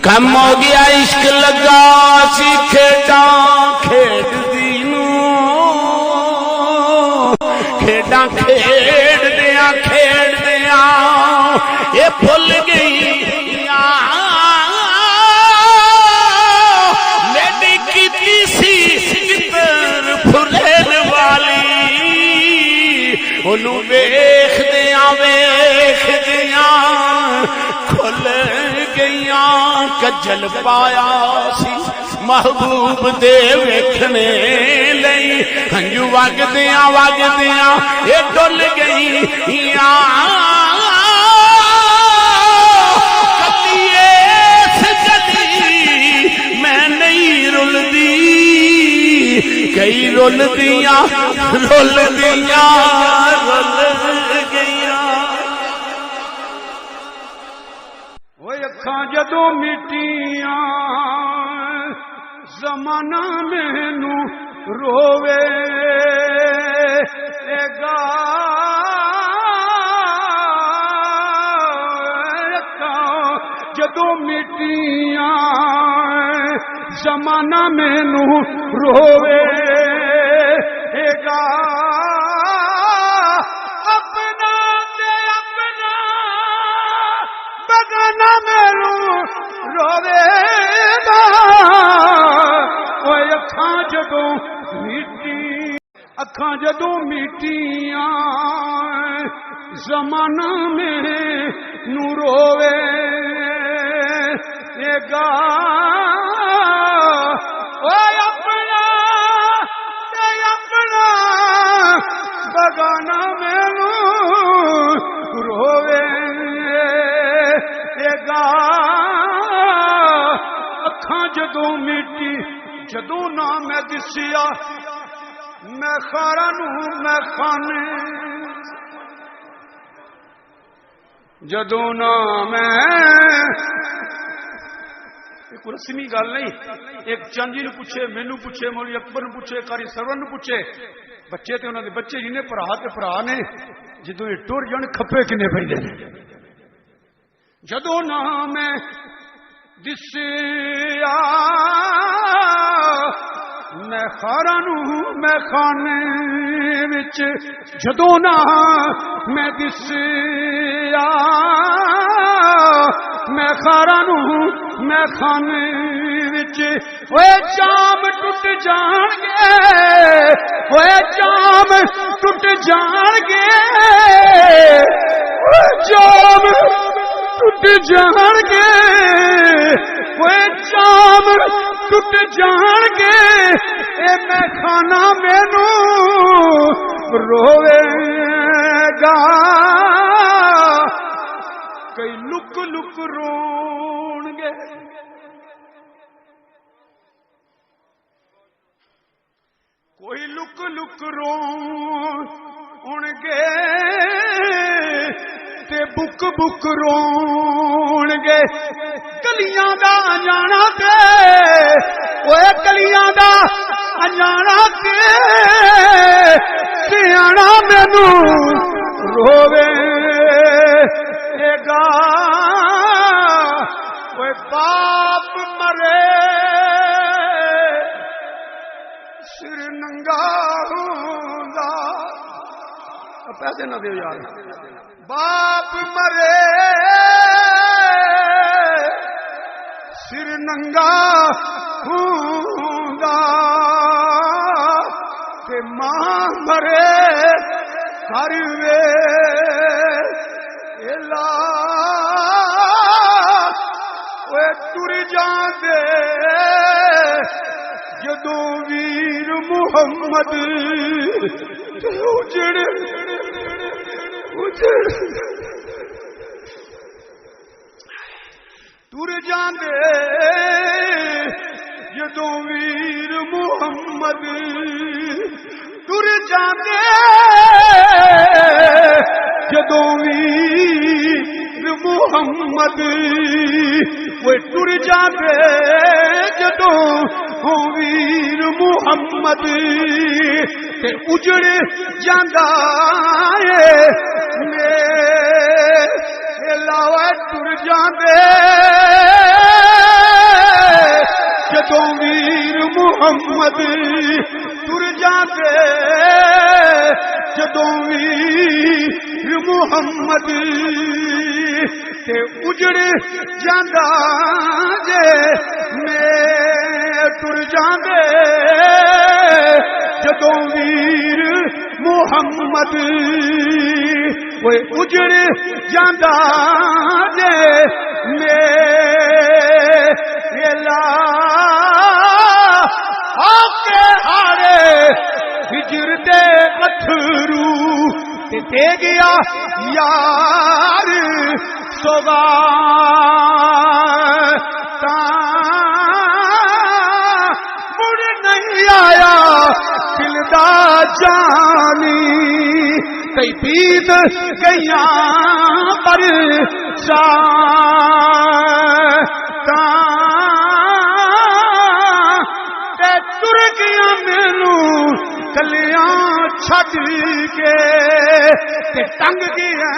کم ہو گیا عشق لگا سی کھیڈاں کھیڈ دینو کھیڈاں کھیڈ دیاں اے بھول گئی میری کیتی سی کتر پھلین والی انہوں ویکھ دیاں کھل گئیاں کجل پایا سی محبوب دے ویکھنے لئی ہنجو وگ دیاں اے ڈل گئیاں کئی رول دیاں گئیاں وہ اکھاں جدوں مٹیاں زمانہ مینوں رووے گا اکھاں جدوں مٹیاں زمانہ مینوں رووے گا اپنا تے اپنا بگانا مینوں رووے گا اوے اکھاں جدوں میٹیاں زمانہ مینوں رووے گا اپنا بگانا مینوں رووے گا اکھاں جدوں مٹی جدوں نہ میں دسیا میں خارا نوں میں خانے جدوں نہ میں ایک رسمی گل نہیں ایک چند جی پوچھے مینوں پوچھے مولوی اکبر نوں پوچھے قاری سرور نوں پوچھے بچے تے انہاں دے بچے جنے بھرا نے جدوں یہ ٹر جان کھپے کنے پیندے نے جدوں نہ میں دسیا میں خارا نوں میں خانے وچ جدوں نہ میں دسیا میں خارا نوں میں خانے وچ اوے جام ٹوٹ جان گے اوے جام ٹوٹ جان گے جام ٹوٹ جان گے اوے جام ٹوٹ جان گے اے میں کھانا مینوں رووے گا کئی لک لک رون گے کوئی لک لک رون گے تے بک بک رون گے کلیاں دا جانا تے اوے کلیاں دا جانا تے سیاںا مینوں رووے گا اوے باپ مرے سر ننگا ہوندا پیسے نہ دیو یار باپ مرے سر ننگا ہوندا تے ماں مرے گھر ویلا اوے ٹر جاندے جدوں ویر محمد اجڑ ٹر جاندے جدوں ویر محمد ٹر جاندے جدوں ویر محمد وہ ٹر جاندے جدوں ویر محمد تے اجڑ جاندا اے میرے لاوے ٹر جاندے محمد تر جاندے جدوں ویر محمد تے اجڑ جاندا جے میں تر جاندے جدوں ویر محمد وہ اجڑ جاندا جے میرے لا آکے ہارے ہجر دے اتھرو تے گیا یار سوگا مڑ نہیں آیا دل دا جانی کئی پیت گیا پر تر گیا مینو کلیاں چھڈ کے ٹنگ گیا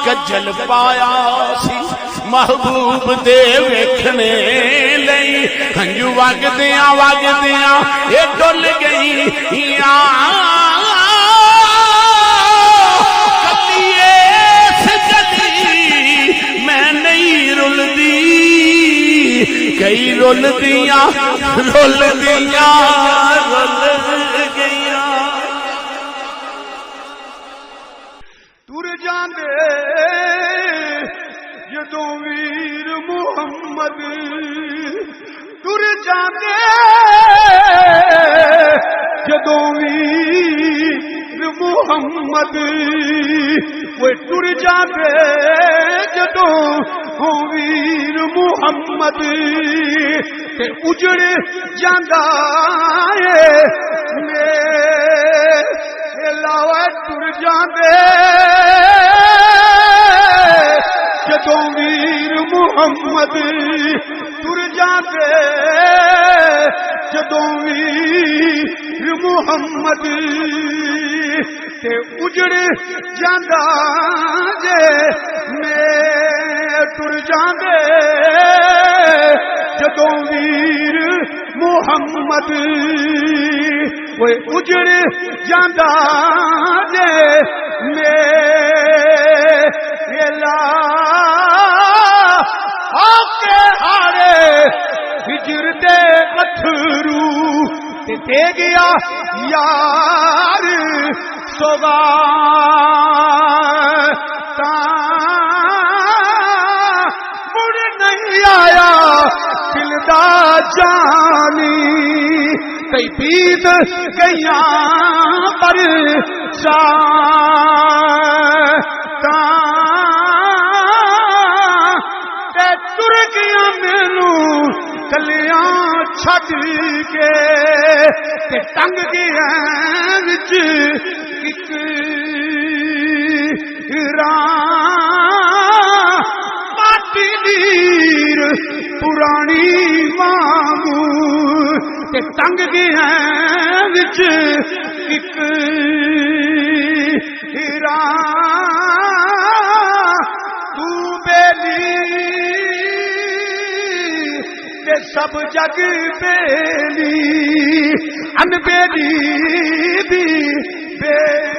کجل پایا سی محبوب دے ویکھنے لئی ہنجو وگدیاں وگدیاں اے ڈل گئی کلی اس گلی میں نہیں رلدی کئی رلدیاں رل گئیاں تر جاندے جدوں ویر محمد تر جاندے جدوں ویر محمد وہ تر جاندے جدوں ویر محمد تے اجڑ جاندا اے میرے لاوے تر جاندے جدوں ویر محمد تر جاندے جدوں ویر محمد تے اجڑ جاندا جے میں تر جاندے جدوں ویر محمد وہ اجڑ جاندا جے میرے لا آکے ہارے ہجر دے پتھرو تے گیا یار سوگا مڑ نہیں آیا دل دا جانی کئی پیت گیا پر تر گیا مینو کلیاں چھڈ کے ٹنگ گیا وچ ایک ماٹی دیر پرانی مانگو ٹنگ گیا وچ ایک تو بیلی سب جگ بیلی ان بیلی بھی بیلی